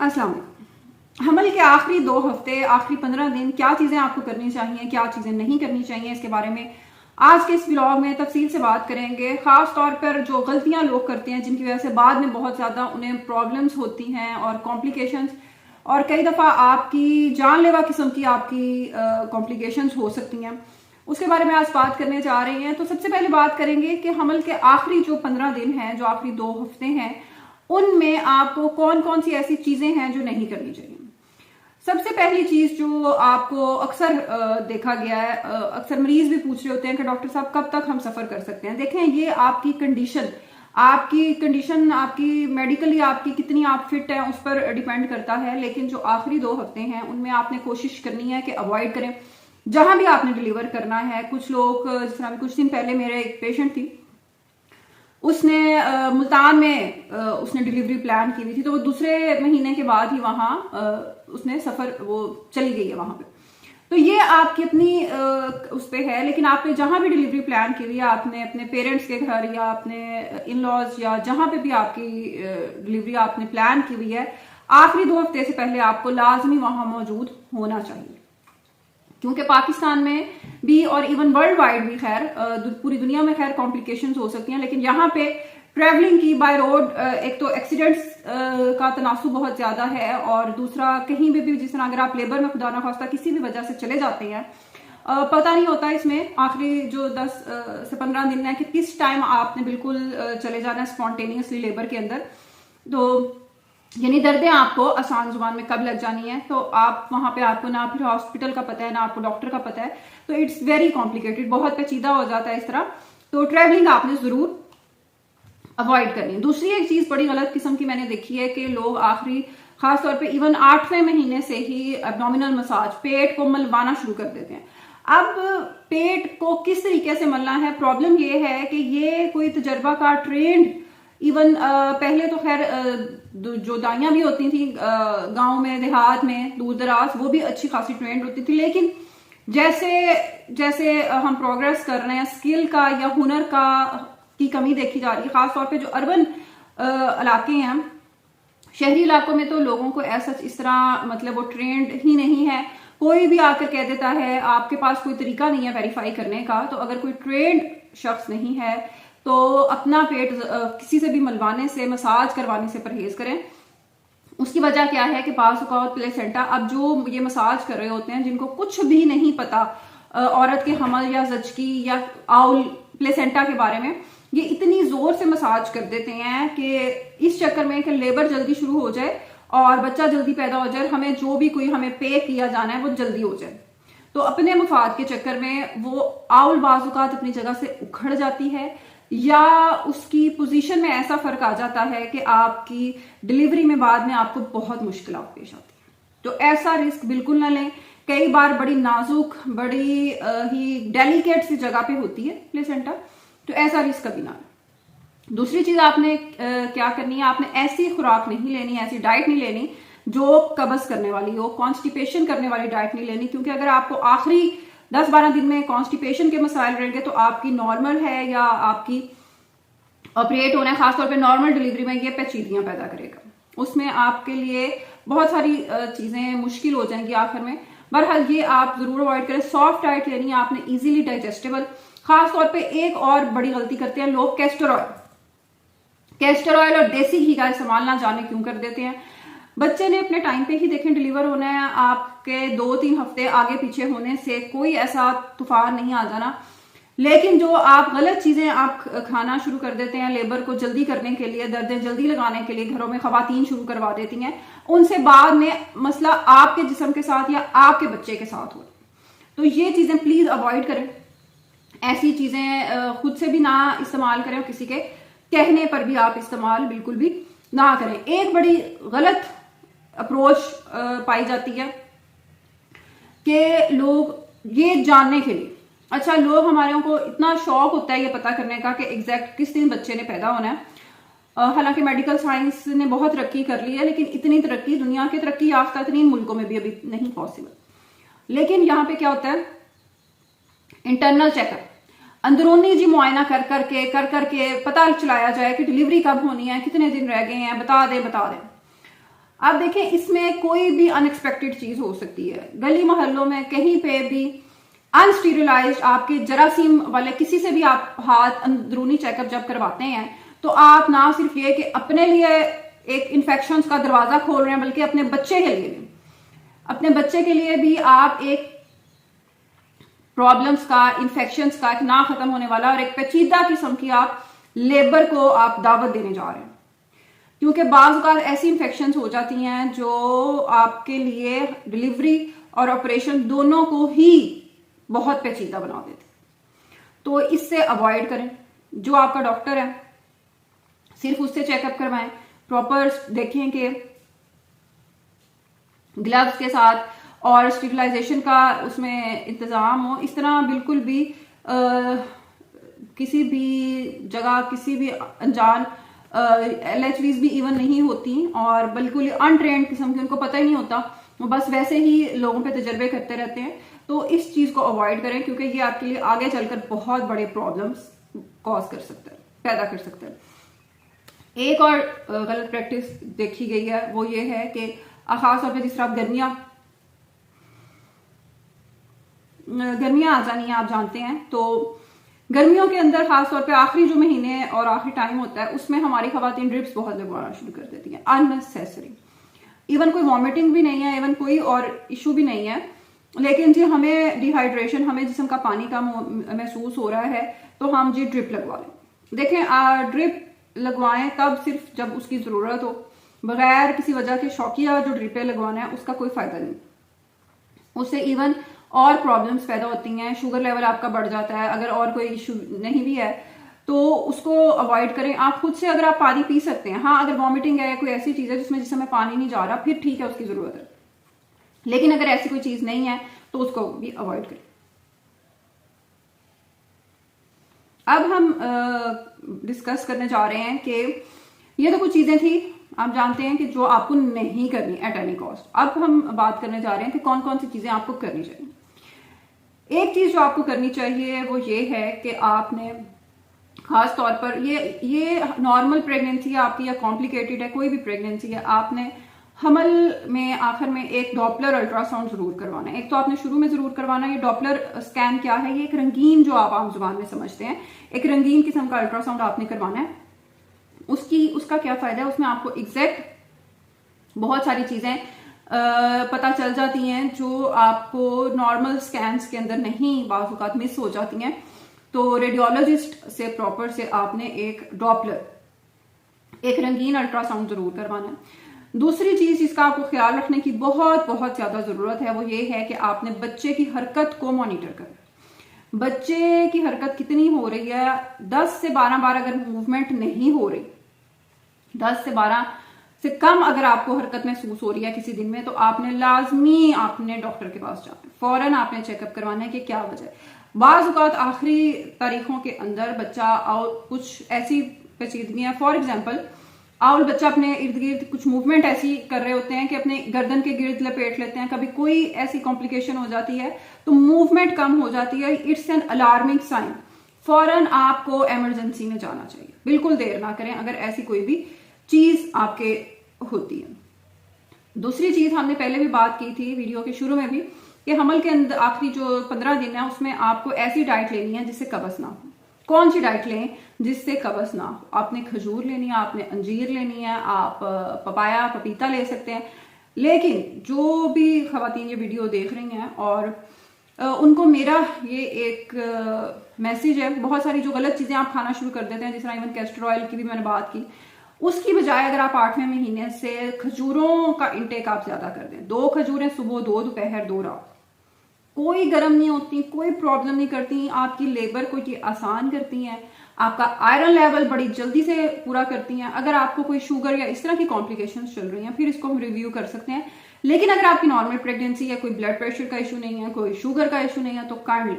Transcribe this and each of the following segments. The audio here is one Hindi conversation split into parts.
अस्सलाम वालेकुम। हमल के आखिरी 2 हफ्ते, आखिरी 15 दिन क्या चीज़ें आपको करनी चाहिए, क्या चीज़ें नहीं करनी चाहिए, इसके बारे में आज के इस व्लॉग में तफसील से बात करेंगे। ख़ास तौर पर जो गलतियां लोग करते हैं जिनकी वजह से बाद में बहुत ज़्यादा उन्हें प्रॉब्लम्स होती हैं और कॉम्प्लिकेशंस, और कई दफ़ा आपकी जानलेवा किस्म की आपकी कॉम्प्लिकेशंस हो सकती हैं, उसके बारे में आज बात करने जा रहे हैं। तो सबसे पहले बात करेंगे कि हमल के आखिरी जो 15 दिन हैं, जो आखिरी 2 हफ्ते हैं, उनमें आपको कौन कौन सी ऐसी चीजें हैं जो नहीं करनी चाहिए। सबसे पहली चीज जो आपको अक्सर देखा गया है, अक्सर मरीज भी पूछ रहे होते हैं कि डॉक्टर साहब कब तक हम सफर कर सकते हैं। देखें, ये आपकी कंडीशन आपकी मेडिकली आपकी कितनी आप फिट हैं उस पर डिपेंड करता है। लेकिन जो आखिरी 2 हफ्ते हैं उनमें आपने कोशिश करनी है कि अवॉइड करें जहां भी आपने डिलीवर करना है। कुछ लोग, जिस तरह कुछ दिन पहले मेरे एक पेशेंट थी, उसने मुल्तान में उसने डिलीवरी प्लान की हुई थी, तो वो दूसरे महीने के बाद ही वहां उसने सफर वो चली गई है वहां पे। तो ये आपकी अपनी उस पे है। लेकिन आपने जहां भी डिलीवरी प्लान की हुई है, आपने अपने पेरेंट्स के घर या अपने इन लॉज या जहां पे भी आपकी डिलीवरी आपने प्लान की हुई है, आखिरी 2 हफ्ते से पहले आपको लाजमी वहां मौजूद होना चाहिए। क्योंकि पाकिस्तान में भी और इवन वर्ल्ड वाइड भी, खैर पूरी दुनिया में खैर कॉम्प्लिकेशंस हो सकती हैं, लेकिन यहाँ पे ट्रैवलिंग की बाय रोड एक तो एक्सीडेंट्स का तनासुब बहुत ज्यादा है, और दूसरा कहीं भी जिस तरह अगर आप लेबर में खुदा ना खास्ता किसी भी वजह से चले जाते हैं, पता नहीं होता इसमें आखिरी जो 10 से 15 दिन है कि किस टाइम आपने बिल्कुल चले जाना है स्पॉन्टेनियसली लेबर के अंदर। तो यानी दर्दें आपको आसान जुबान में कब लग जानी है, तो आप वहां पे आपको ना फिर हॉस्पिटल का पता है ना आपको डॉक्टर का पता है, तो इट्स वेरी कॉम्प्लिकेटेड, बहुत पेचीदा हो जाता है इस तरह। तो ट्रैवलिंग आपने जरूर अवॉइड करनी है। दूसरी एक चीज बड़ी गलत किस्म की मैंने देखी है कि लोग आखिरी खासतौर पे इवन 8वें महीने से ही एब्डोमिनल मसाज, पेट को मलवाना शुरू कर देते हैं। अब पेट को किस तरीके से मलना है, प्रॉब्लम ये है कि ये कोई तजर्बा का ट्रेंड, इवन पहले तो खैर जो दाइयां भी होती थी गांव में देहात में दूर दराज, वो भी अच्छी खासी ट्रेंड होती थी। लेकिन जैसे जैसे हम प्रोग्रेस कर रहे हैं, स्किल का या हुनर का की कमी देखी जा रही है। खासतौर पे जो अर्बन इलाके हैं, शहरी इलाकों में तो लोगों को ऐसा इस तरह मतलब वो ट्रेंड ही नहीं है। कोई भी आकर कह देता है, आपके पास कोई तरीका नहीं है वेरीफाई करने का। तो अगर कोई ट्रेंड शख्स नहीं है तो अपना पेट किसी से भी मलवाने से, मसाज करवाने से परहेज करें। उसकी वजह क्या है कि पास औकात प्लेसेंटा, अब जो ये मसाज कर रहे होते हैं जिनको कुछ भी नहीं पता औरत के हमल या जचकी या आउल प्लेसेंटा के बारे में, ये इतनी जोर से मसाज कर देते हैं कि इस चक्कर में कि लेबर जल्दी शुरू हो जाए और बच्चा जल्दी पैदा हो जाए, हमें जो भी कोई हमें पे किया जाना है वो जल्दी हो जाए। तो अपने मफाद के चक्कर में वो आउल बाजुकात अपनी जगह से उखड़ जाती है, या उसकी पोजीशन में ऐसा फर्क आ जाता है कि आपकी डिलीवरी में बाद में आपको बहुत मुश्किल पेश आती है। तो ऐसा रिस्क बिल्कुल ना लें। कई बार बड़ी नाजुक, बड़ी ही डेलिकेट सी जगह पे होती है प्लेसेंटा, तो ऐसा रिस्क कभी ना लें। दूसरी चीज आपने क्या करनी है, आपने ऐसी खुराक नहीं लेनी, ऐसी डाइट नहीं लेनी जो कब्ज करने वाली हो, कॉन्स्टिपेशन करने वाली डाइट नहीं लेनी। क्योंकि अगर आपको आखिरी 10-12 दिन में कॉन्स्टिपेशन के मसाइल रहेंगे तो आपकी नॉर्मल है या आपकी ऑपरेट होना है, खासतौर पे नॉर्मल डिलीवरी में ये पेचीदगियां पैदा करेगा। उसमें आपके लिए बहुत सारी चीजें मुश्किल हो जाएंगी आखिर में। बहरहाल ये आप जरूर अवॉइड करें। सॉफ्ट डाइट लेनी है आपने, इजीली डाइजेस्टेबल। खासतौर पे एक और बड़ी गलती करते हैं लोग, कैस्टर ऑयल और देसी घी का इस्तेमाल ना जाने क्यों कर देते हैं। बच्चे ने अपने टाइम पे ही देखें डिलीवर होना है, आपके 2-3 हफ्ते आगे पीछे होने से कोई ऐसा तूफान नहीं आ जाना। लेकिन जो आप गलत चीजें आप खाना शुरू कर देते हैं लेबर को जल्दी करने के लिए, दर्दें जल्दी लगाने के लिए घरों में खवातीन शुरू करवा देती हैं, उनसे बाद में मसला आपके जिस्म के साथ या आपके बच्चे के साथ हो। तो ये चीजें प्लीज अवॉइड करें। ऐसी चीजें खुद से भी ना इस्तेमाल करें और किसी के कहने पर भी आप इस्तेमाल बिल्कुल भी ना करें। एक बड़ी गलत अप्रोच पाई जाती है कि लोग ये जानने के लिए, अच्छा लोग हमारे को इतना शौक होता है ये पता करने का कि एग्जैक्ट किस दिन बच्चे ने पैदा होना है। हालांकि मेडिकल साइंस ने बहुत तरक्की कर ली है, लेकिन इतनी तरक्की दुनिया के तरक्की याफ्ता तरीन मुल्कों में भी अभी नहीं पॉसिबल। लेकिन यहाँ पे क्या होता है, इंटरनल चेकअप, अंदरूनी जी मुआयना कर करके पता चलाया जाए कि डिलीवरी कब होनी है, कितने दिन रह गए हैं, बता दें। आप देखें इसमें कोई भी अनएक्सपेक्टेड चीज हो सकती है। गली मोहल्लों में कहीं पे भी अनस्टीरिलाइज्ड आपके जरासीम वाले किसी से भी आप हाथ अंदरूनी चेकअप जब करवाते हैं तो आप ना सिर्फ ये कि अपने लिए एक इन्फेक्शन का दरवाजा खोल रहे हैं, बल्कि अपने बच्चे के लिए भी, अपने बच्चे के लिए भी आप एक प्रॉब्लम्स का, इन्फेक्शंस का एक ना खत्म होने वाला और एक पेचीदा किस्म की आप लेबर को आप दावत देने जा रहे हैं। क्योंकि बाज़ औक़ात ऐसी इन्फेक्शंस हो जाती हैं जो आपके लिए डिलीवरी और ऑपरेशन दोनों को ही बहुत पेचीदा बना देते, तो इससे अवॉइड करें। जो आपका डॉक्टर है सिर्फ उससे चेकअप करवाएं, प्रॉपर देखें कि ग्लव्स के साथ और स्टेरिलाइजेशन का उसमें इंतजाम हो। इस तरह बिल्कुल भी किसी भी जगह किसी भी अनजान LHVs भी इवन नहीं होती और बिल्कुल अनट्रेंड किस्म के, उनको पता ही नहीं होता, वो बस वैसे ही लोगों पे तजर्बे करते रहते हैं। तो इस चीज को अवॉइड करें क्योंकि ये आपके लिए आगे चलकर बहुत बड़े प्रॉब्लम्स कॉज कर सकता है, पैदा कर सकता है। एक और गलत प्रैक्टिस देखी गई है वो ये है कि खास तौर पर जिस तरह गर्मियां आ जानी है, आप जानते हैं, तो गर्मियों के अंदर खासतौर पे आखिरी जो महीने और आखिरी टाइम होता है उसमें हमारी खवातीन ड्रिप्स बहुत लगवाना शुरू कर देती हैं अननेसेसरी। इवन कोई वॉमिटिंग भी नहीं है, इवन कोई और इशू भी नहीं है, लेकिन जी हमें डिहाइड्रेशन, हमें जिस्म का पानी का महसूस हो रहा है तो हम जी ड्रिप लगवा लें। देखें ड्रिप लगवाएं तब सिर्फ जब उसकी जरूरत हो, बगैर किसी वजह के शौकिया जो ड्रिपें लगवाना है उसका कोई फायदा नहीं। उससे इवन और प्रॉब्लम्स पैदा होती हैं, शुगर लेवल आपका बढ़ जाता है। अगर और कोई इशू नहीं भी है तो उसको अवॉइड करें। आप खुद से अगर आप पानी पी सकते हैं, हाँ अगर वॉमिटिंग है, कोई ऐसी चीज है जिसमें जिस समय पानी नहीं जा रहा, फिर ठीक है, उसकी जरूरत है। लेकिन अगर ऐसी कोई चीज नहीं है तो उसको भी अवॉइड करें। अब हम डिस्कस करने जा रहे हैं कि ये तो कुछ चीजें थी आप जानते हैं कि जो आपको नहीं करनी एट एनी कॉस्ट। अब हम बात करने जा रहे हैं कि कौन कौन सी चीजें आपको करनी चाहिए। एक चीज जो आपको करनी चाहिए वो ये है कि आपने खास तौर पर ये नॉर्मल प्रेगनेंसी है आपकी या कॉम्प्लिकेटेड है, कोई भी प्रेगनेंसी है, आपने हमल में आखिर में एक डॉपलर अल्ट्रासाउंड जरूर करवाना है। एक तो आपने शुरू में जरूर करवाना है। ये डॉपलर स्कैन क्या है? ये एक रंगीन, जो आप आम जुबान में समझते हैं, एक रंगीन किस्म का अल्ट्रासाउंड आपने करवाना है। उसका क्या फायदा है? उसमें आपको एग्जैक्ट बहुत सारी चीजें पता चल जाती हैं जो आपको नॉर्मल स्कैन्स के अंदर नहीं, बाज़ औक़ात मिस हो जाती हैं। तो रेडियोलॉजिस्ट से प्रॉपर से आपने एक डॉपलर, एक रंगीन अल्ट्रासाउंड जरूर करवाना है। दूसरी चीज जिसका आपको ख्याल रखने की बहुत बहुत ज्यादा जरूरत है वो ये है कि आपने बच्चे की हरकत को मॉनिटर करना। बच्चे की हरकत कितनी हो रही है, 10 से 12 बार अगर मूवमेंट नहीं हो रही, 10 से 12 से कम अगर आपको हरकत महसूस हो रही है किसी दिन में, तो आपने लाजमी अपने डॉक्टर के पास जाना है, फौरन आपने चेकअप करवाना है कि क्या वजह है। बाज़ औक़ात आखिरी तारीखों के अंदर बच्चा और कुछ ऐसी पेचीदगियां, फॉर एग्जाम्पल आउल बच्चा अपने इर्द गिर्द कुछ मूवमेंट ऐसी कर रहे होते हैं कि अपने गर्दन के गिर्द लपेट लेते हैं, कभी कोई ऐसी कॉम्प्लिकेशन हो जाती है तो मूवमेंट कम हो जाती है, इट्स एन अलार्मिंग साइन। फौरन आपको इमरजेंसी में जाना चाहिए, बिल्कुल देर ना करें अगर ऐसी कोई भी चीज आपके होती है। दूसरी चीज हमने पहले भी बात की थी वीडियो के शुरू में भी कि हमल के अंदर आखिरी जो 15 दिन है उसमें आपको ऐसी डाइट लेनी है जिससे कब्ज ना हो। कौन सी डाइट लें जिससे कब्ज ना हो? आपने खजूर लेनी है, आपने अंजीर लेनी है, आप पपाया, पपीता ले सकते हैं। लेकिन जो भी खवातीन ये वीडियो देख रही हैं और उनको मेरा ये एक मैसेज है, बहुत सारी जो गलत चीजें आप खाना शुरू कर देते हैं, जिस तरह इवन कैस्टर ऑयल की भी मैंने बात की, उसकी बजाय अगर आप 8वें महीने से खजूरों का इंटेक आप ज्यादा कर दें, 2 खजूरें सुबह, 2 दोपहर, 2 रात, कोई गर्म नहीं होती, कोई प्रॉब्लम नहीं करती, आपकी लेबर को ये आसान करती हैं, आपका आयरन लेवल बड़ी जल्दी से पूरा करती हैं। अगर आपको कोई शुगर या इस तरह की कॉम्प्लिकेशंस चल रही हैं फिर इसको हम रिव्यू कर सकते हैं। लेकिन अगर आपकी नॉर्मल प्रेगनेंसी है, कोई ब्लड प्रेशर का इशू नहीं है, कोई शुगर का इशू नहीं है, तो काइंडली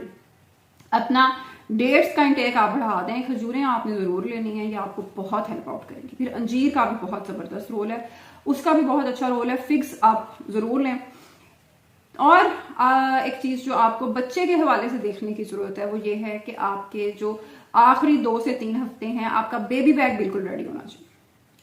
अपना डेट्स का इंटेक आप बढ़ा दें। खजूरें आपने जरूर लेनी है, ये आपको बहुत हेल्प आउट करेंगी। फिर अंजीर का भी बहुत जबरदस्त रोल है, उसका भी बहुत अच्छा रोल है। फिग्स आप जरूर लें। और एक चीज जो आपको बच्चे के हवाले से देखने की जरूरत है वो ये है कि आपके जो आखिरी 2 से 3 हफ्ते हैं, आपका बेबी बैग बिल्कुल रेडी होना चाहिए।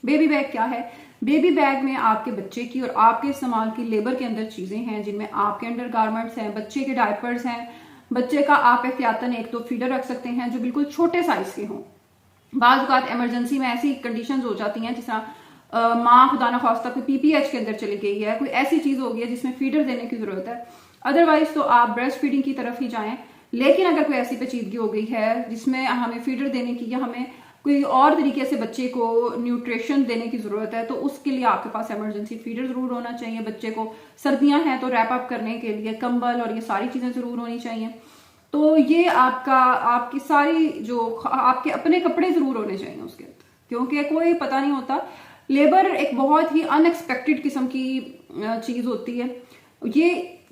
बेबी बैग क्या है? बेबी बैग में आपके बच्चे की और आपके इस्तेमाल की लेबर के अंदर चीजें हैं, जिनमें आपके अंडर गारमेंट्स हैं, बच्चे के डायपर्स हैं, बच्चे का आप एहतियातन एक तो फीडर रख सकते हैं जो बिल्कुल छोटे साइज के हों। बाज़ औक़ात इमरजेंसी में ऐसी कंडीशंस हो जाती हैं, जिस तरह माँ खुदा न खास्ता कोई पीपीएच के अंदर चली गई है, कोई ऐसी चीज हो गई है जिसमें फीडर देने की जरूरत है, अदरवाइज तो आप ब्रेस्ट फीडिंग की तरफ ही जाएं। लेकिन अगर कोई ऐसी पेचीदगी हो गई है जिसमें हमें फीडर देने की या हमें कोई और तरीके से बच्चे को न्यूट्रिशन देने की जरूरत है, तो उसके लिए आपके पास इमरजेंसी फीडर जरूर होना चाहिए। बच्चे को सर्दियां हैं तो रैप अप करने के लिए कंबल और ये सारी चीजें जरूर होनी चाहिए। तो ये आपकी सारी जो आपके अपने कपड़े जरूर होने चाहिए उसके अंदर, क्योंकि कोई पता नहीं होता। लेबर एक बहुत ही अनएक्सपेक्टेड किस्म की चीज होती है।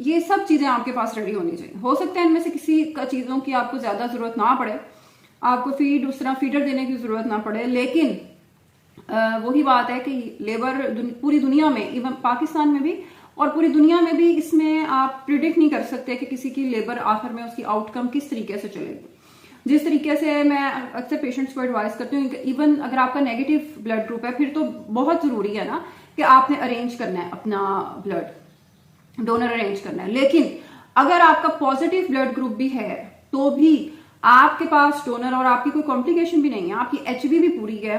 ये सब चीजें आपके पास रेडी होनी चाहिए। हो सकता है इनमें से किसी चीजों की आपको ज्यादा जरूरत ना पड़े, आपको उस तरह फीडर देने की जरूरत ना पड़े, लेकिन वही बात है कि लेबर पूरी दुनिया में, इवन पाकिस्तान में भी और पूरी दुनिया में भी, इसमें आप प्रिडिक्ट नहीं कर सकते कि किसी की लेबर आखिर में उसकी आउटकम किस तरीके से चलेगी। जिस तरीके से मैं अक्सर पेशेंट्स को एडवाइस करती हूँ, इवन अगर आपका नेगेटिव ब्लड ग्रुप है फिर तो बहुत जरूरी है ना कि आपने अरेंज करना है अपना ब्लड, डोनर अरेंज करना है। लेकिन अगर आपका पॉजिटिव ब्लड ग्रुप भी है तो भी आपके पास डोनर और आपकी कोई कॉम्प्लिकेशन भी नहीं है, आपकी एचबी भी पूरी है,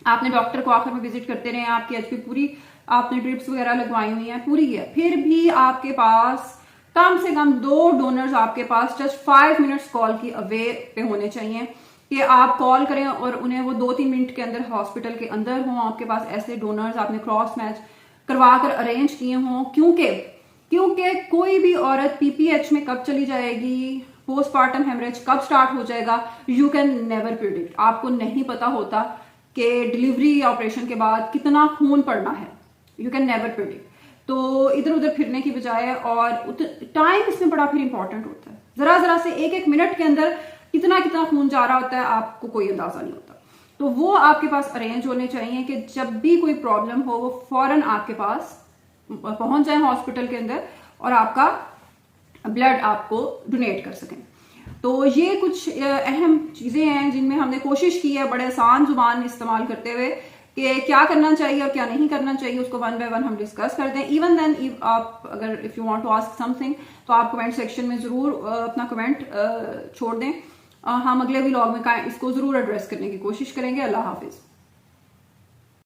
आपने डॉक्टर को आखिर में विजिट करते रहे, आपकी एचबी पूरी, आपने ड्रिप्स वगैरह लगवाई हुई है, पूरी है, फिर भी आपके पास कम से कम 2 डोनर्स आपके पास जस्ट 5 मिनट्स कॉल की अवे पे होने चाहिए कि आप कॉल करें और उन्हें वो 2-3 मिनट के अंदर हॉस्पिटल के अंदर हों। आपके पास ऐसे डोनर्स आपने क्रॉस मैच करवा कर अरेंज किए हों, क्योंकि कोई भी औरत पीपीएच में कब चली जाएगी, पोस्टमार्टम हेमरेज कब स्टार्ट हो जाएगा, यू कैन नेवर प्रिडिक्ट। आपको नहीं पता होता कि डिलीवरी या ऑपरेशन के बाद कितना खून पड़ना है, यू कैन नेवर प्रिडिक्ट। तो इधर उधर फिरने की बजाय, और टाइम इसमें बड़ा फिर इंपॉर्टेंट होता है, जरा से एक मिनट के अंदर कितना खून जा रहा होता है, आपको कोई अंदाजा नहीं होता। तो वो आपके पास अरेंज होने चाहिए कि जब भी कोई प्रॉब्लम हो वो फौरन आपके पास पहुंच जाए हॉस्पिटल के अंदर और आपका ब्लड आपको डोनेट कर सकें। तो ये कुछ अहम चीजें हैं जिनमें हमने कोशिश की है बड़े आसान जुबान इस्तेमाल करते हुए कि क्या करना चाहिए और क्या नहीं करना चाहिए, उसको 1 बाय 1 हम डिस्कस करते हैं। इवन देन आप अगर if you want to ask something तो आप कमेंट सेक्शन में जरूर अपना कमेंट छोड़ दें। हम अगले व्लॉग में इसको जरूर एड्रेस करने की कोशिश करेंगे। अल्लाह हाफिज।